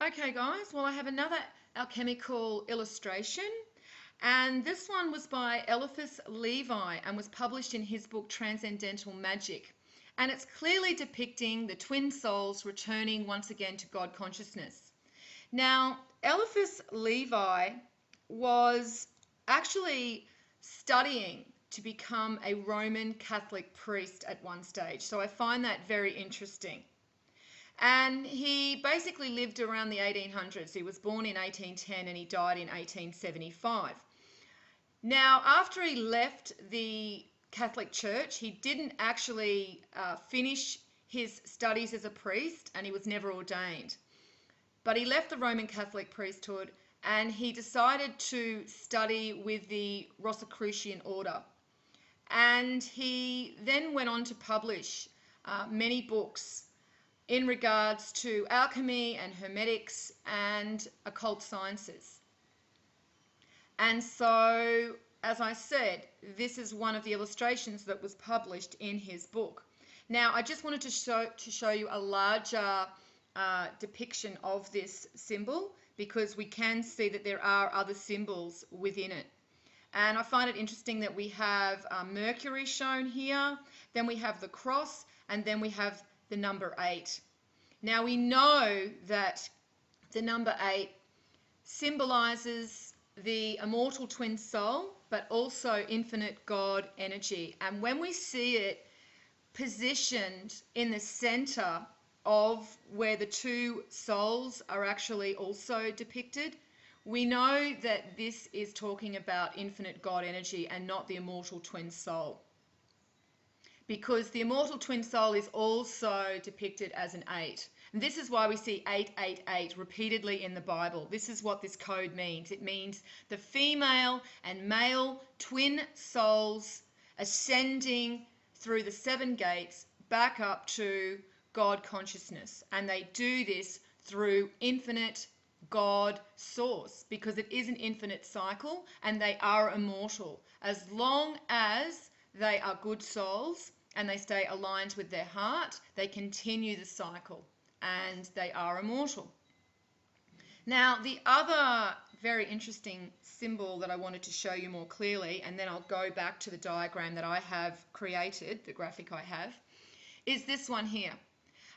Okay, guys, well, I have another alchemical illustration, and this one was by Eliphas Levi and was published in his book Transcendental Magic. And it's clearly depicting the twin souls returning once again to God consciousness. Now, Eliphas Levi was actually studying to become a Roman Catholic priest at one stage, so I find that very interesting. And he basically lived around the 1800s. He was born in 1810 and he died in 1875. Now, after he left the Catholic Church, he didn't actually finish his studies as a priest, and he was never ordained. But he left the Roman Catholic priesthood and he decided to study with the Rosicrucian order. And he then went on to publish many books in regards to alchemy and hermetics and occult sciences. And so, as I said, this is one of the illustrations that was published in his book. Now, I just wanted to show you a larger depiction of this symbol, because we can see that there are other symbols within it. And I find it interesting that we have Mercury shown here, then we have the cross, and then we have the number 8. Now we know that the number 8 symbolizes the immortal twin soul, but also infinite God energy. And when we see it positioned in the center of where the two souls are actually also depicted, we know that this is talking about infinite God energy and not the immortal twin soul. Because the immortal twin soul is also depicted as an 8. And this is why we see 888 repeatedly in the Bible. This is what this code means. It means the female and male twin souls ascending through the 7 gates back up to God consciousness. And they do this through infinite God source, because it is an infinite cycle and they are immortal. As long as they are good souls and they stay aligned with their heart, they continue the cycle and they are immortal. Now, the other very interesting symbol that I wanted to show you more clearly, and then I'll go back to the diagram that I have created, the graphic I have, is this one here.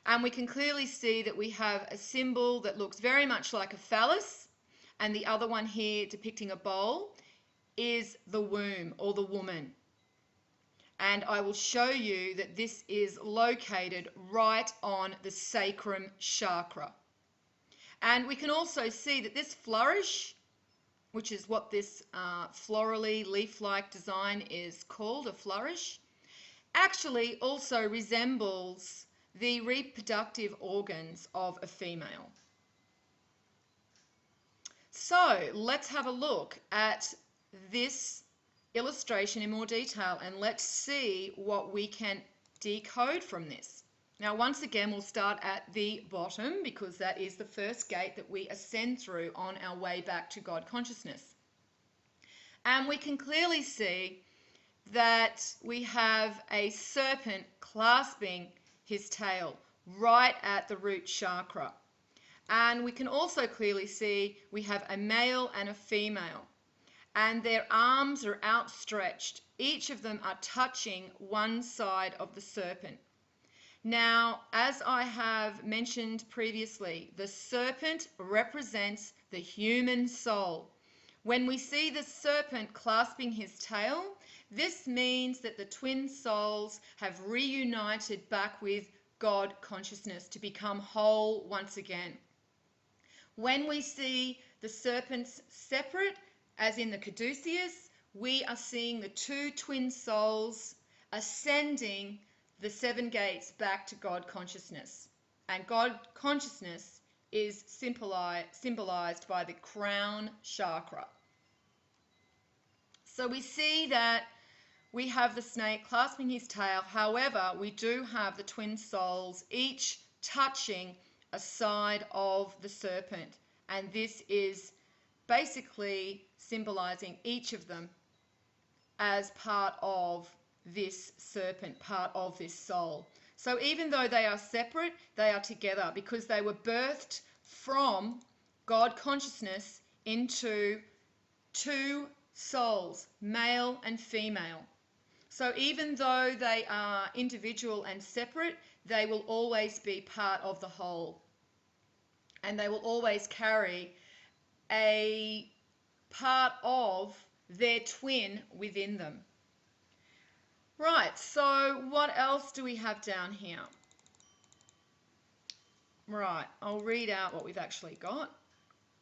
And we can clearly see that we have a symbol that looks very much like a phallus, and the other one here depicting a bowl is the womb or the woman. And I will show you that this is located right on the Sacrum chakra. And we can also see that this flourish, which is what this florally leaf-like design is called, a flourish, actually also resembles the reproductive organs of a female. So let's have a look at this illustration in more detail and let's see what we can decode from this. Now, once again, we'll start at the bottom, because that is the first gate that we ascend through on our way back to God consciousness. And we can clearly see that we have a serpent clasping his tail right at the root chakra. And we can also clearly see we have a male and a female, and their arms are outstretched. Each of them are touching one side of the serpent. Now, as I have mentioned previously, the serpent represents the human soul. When we see the serpent clasping his tail, this means that the twin souls have reunited back with God consciousness to become whole once again. When we see the serpents separate, as in the caduceus, we are seeing the two twin souls ascending the 7 gates back to God consciousness. And God consciousness is symbolized by the crown chakra. So we see that we have the snake clasping his tail. However, we do have the twin souls each touching a side of the serpent. And this is basically symbolizing each of them as part of this serpent, part of this soul. So even though they are separate, they are together because they were birthed from God consciousness into two souls, male and female. So even though they are individual and separate, they will always be part of the whole. And they will always carry a part of their twin within them. Right, so what else do we have down here? Right, I'll read out what we've actually got.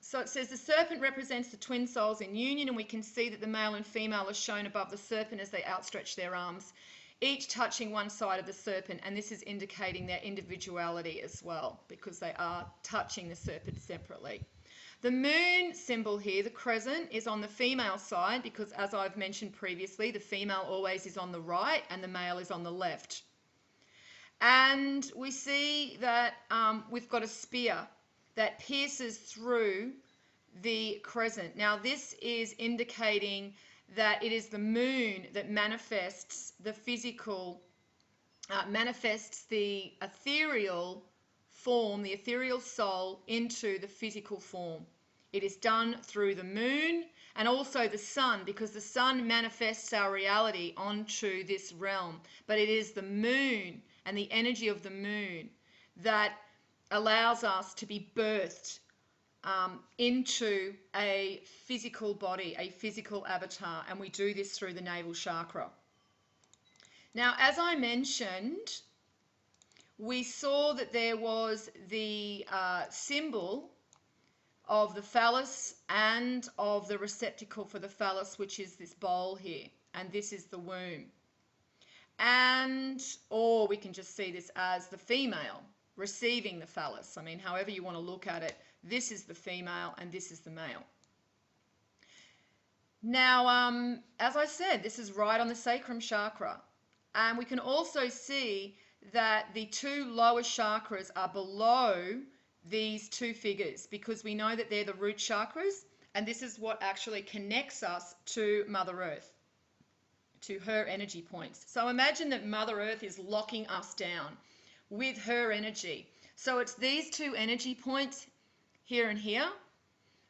So it says the serpent represents the twin souls in union, and we can see that the male and female are shown above the serpent as they outstretch their arms, each touching one side of the serpent, and this is indicating their individuality as well, because they are touching the serpent separately. The moon symbol here, the crescent, is on the female side because, as I've mentioned previously, the female always is on the right and the male is on the left. And we see that we've got a spear that pierces through the crescent. Now, this is indicating that it is the moon that manifests the physical, manifests the ethereal form, the ethereal soul, into the physical form. It is done through the moon and also the sun, because the sun manifests our reality onto this realm. But it is the moon and the energy of the moon that allows us to be birthed into a physical body, a physical avatar, and we do this through the navel chakra. Now, as I mentioned, we saw that there was the symbol of the phallus and of the receptacle for the phallus, which is this bowl here, and this is the womb. And, or we can just see this as the female receiving the phallus. I mean, however you want to look at it, this is the female and this is the male. Now, as I said, this is right on the sacrum chakra. And we can also see that the two lower chakras are below these two figures, because we know that they're the root chakras, and this is what actually connects us to Mother Earth, to her energy points. So imagine that Mother Earth is locking us down with her energy. So it's these two energy points here and here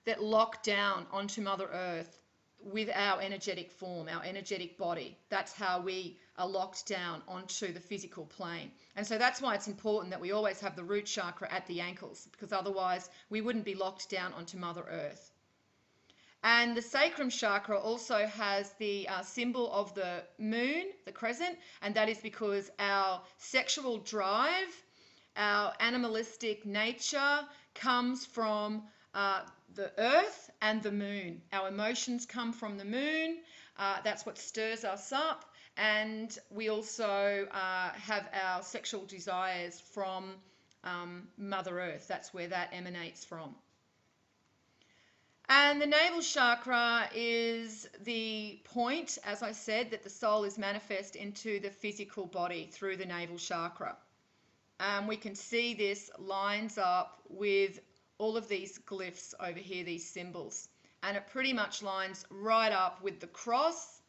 that lock down onto Mother Earth with our energetic form, our energetic body. That's how we are locked down onto the physical plane. And so that's why it's important that we always have the root chakra at the ankles, because otherwise we wouldn't be locked down onto Mother Earth. And the sacrum chakra also has the symbol of the moon, the crescent, and that is because our sexual drive, our animalistic nature comes from the earth and the moon. Our emotions come from the moon. That's what stirs us up. And we also have our sexual desires from Mother Earth. That's where that emanates from. And the navel chakra is the point, as I said, that the soul is manifest into the physical body through the navel chakra. We can see this lines up with all of these glyphs over here, these symbols. And it pretty much lines right up with the cross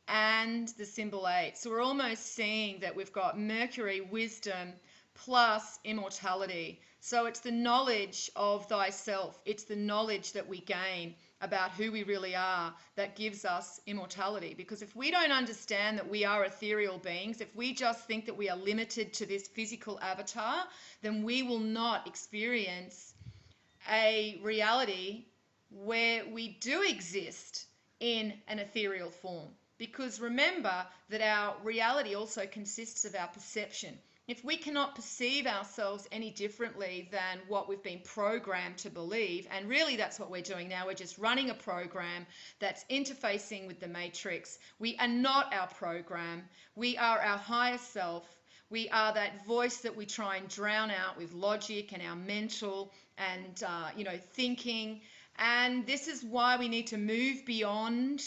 and the symbol 8. So we're almost seeing that we've got Mercury, wisdom, plus immortality. So it's the knowledge of thyself. It's the knowledge that we gain about who we really are that gives us immortality. Because if we don't understand that we are ethereal beings, if we just think that we are limited to this physical avatar, then we will not experience a reality where we do exist in an ethereal form. Because remember that our reality also consists of our perception. If we cannot perceive ourselves any differently than what we've been programmed to believe, and really that's what we're doing now, we're just running a program that's interfacing with the matrix. We are not our program. We are our higher self. We are that voice that we try and drown out with logic and our mental and thinking. And this is why we need to move beyond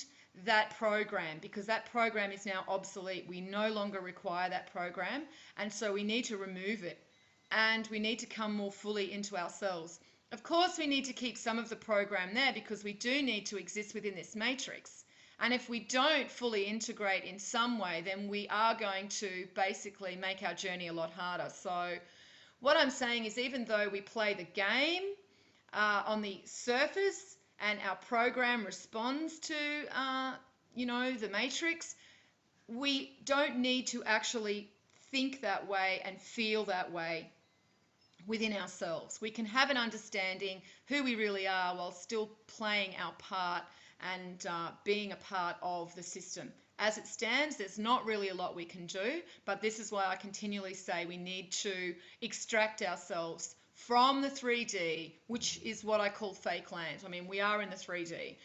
that program, because that program is now obsolete. We no longer require that program, and so we need to remove it, and we need to come more fully into ourselves. Of course, we need to keep some of the program there because we do need to exist within this matrix. And if we don't fully integrate in some way, then we are going to basically make our journey a lot harder. So what I'm saying is, even though we play the game on the surface and our program responds to, the matrix, we don't need to actually think that way and feel that way within ourselves. We can have an understanding who we really are while still playing our part and being a part of the system. As it stands, there's not really a lot we can do, but this is why I continually say we need to extract ourselves from the 3D, which is what I call fake land. I mean, we are in the 3D,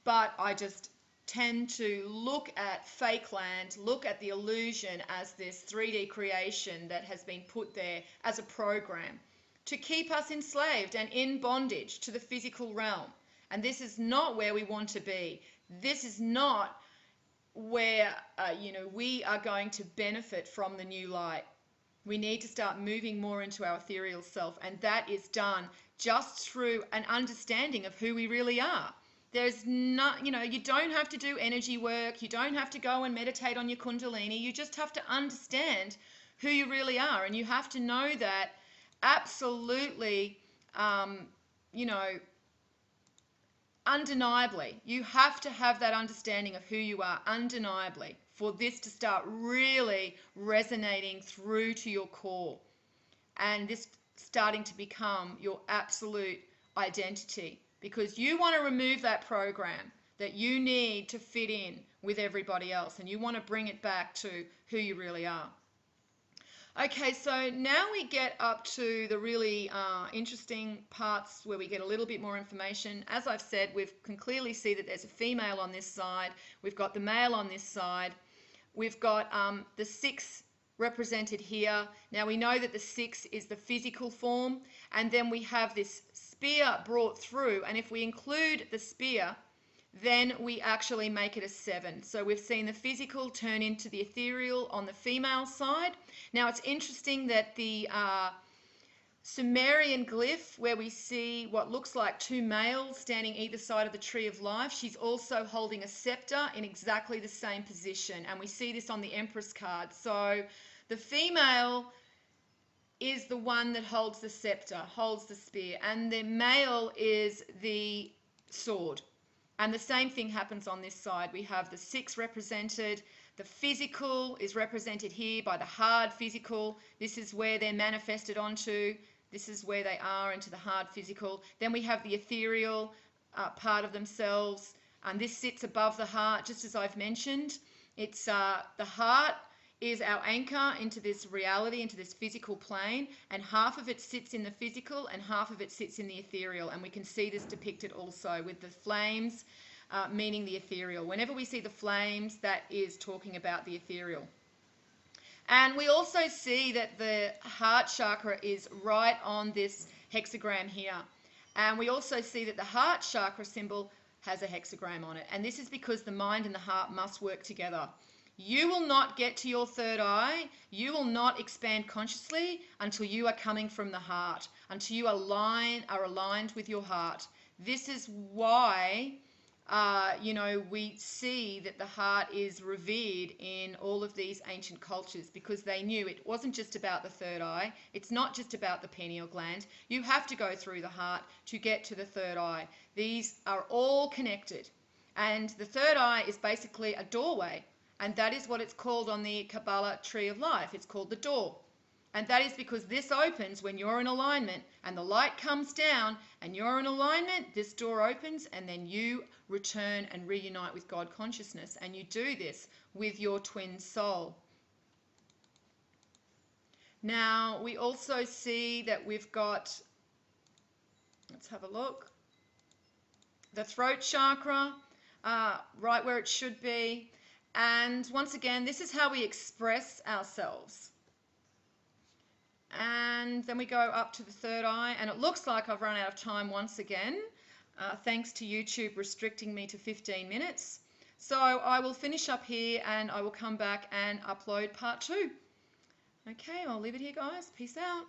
but I just tend to look at fake land, look at the illusion as this 3D creation that has been put there as a program to keep us enslaved and in bondage to the physical realm. And this is not where we want to be. This is not where we are going to benefit from the new light. We need to start moving more into our ethereal self, and that is done just through an understanding of who we really are. There's not, you don't have to do energy work. You don't have to go and meditate on your kundalini. You just have to understand who you really are. And you have to know that absolutely, undeniably. You have to have that understanding of who you are undeniably for this to start really resonating through to your core. And this starting to become your absolute identity. Because you want to remove that program that you need to fit in with everybody else, and you want to bring it back to who you really are. Okay, so now we get up to the really interesting parts where we get a little bit more information. As I've said, we can clearly see that there's a female on this side. We've got the male on this side. We've got the 6 represented here. Now we know that the 6 is the physical form, and then we have this spear brought through, and if we include the spear, then we actually make it a 7. So we've seen the physical turn into the ethereal on the female side. Now it's interesting that the Sumerian glyph, where we see what looks like 2 males standing either side of the tree of life, she's also holding a scepter in exactly the same position, and we see this on the Empress card. So the female is the one that holds the scepter, holds the spear, and the male is the sword. And the same thing happens on this side. We have the 6 represented. The physical is represented here by the hard physical. This is where they're manifested onto. This is where they are into the hard physical. Then we have the ethereal part of themselves, and this sits above the heart, just as I've mentioned. It's the heart is our anchor into this reality, into this physical plane, and half of it sits in the physical and half of it sits in the ethereal. And we can see this depicted also with the flames, meaning the ethereal. Whenever we see the flames, that is talking about the ethereal. And we also see that the heart chakra is right on this hexagram here. And we also see that the heart chakra symbol has a hexagram on it. And this is because the mind and the heart must work together. You will not get to your third eye. You will not expand consciously until you are coming from the heart, until you are aligned with your heart. This is why, we see that the heart is revered in all of these ancient cultures, because they knew it wasn't just about the third eye. It's not just about the pineal gland. You have to go through the heart to get to the third eye. These are all connected. And the third eye is basically a doorway. And that is what it's called on the Kabbalah tree of life. It's called the door. And that is because this opens when you're in alignment and the light comes down and you're in alignment, this door opens and then you return and reunite with God consciousness. And you do this with your twin soul. Now, we also see that we've got, let's have a look, the throat chakra, right where it should be. And once again, this is how we express ourselves. And then we go up to the third eye, and it looks like I've run out of time once again, thanks to YouTube restricting me to 15 minutes. So I will finish up here and I will come back and upload part 2. Okay, I'll leave it here, guys. Peace out.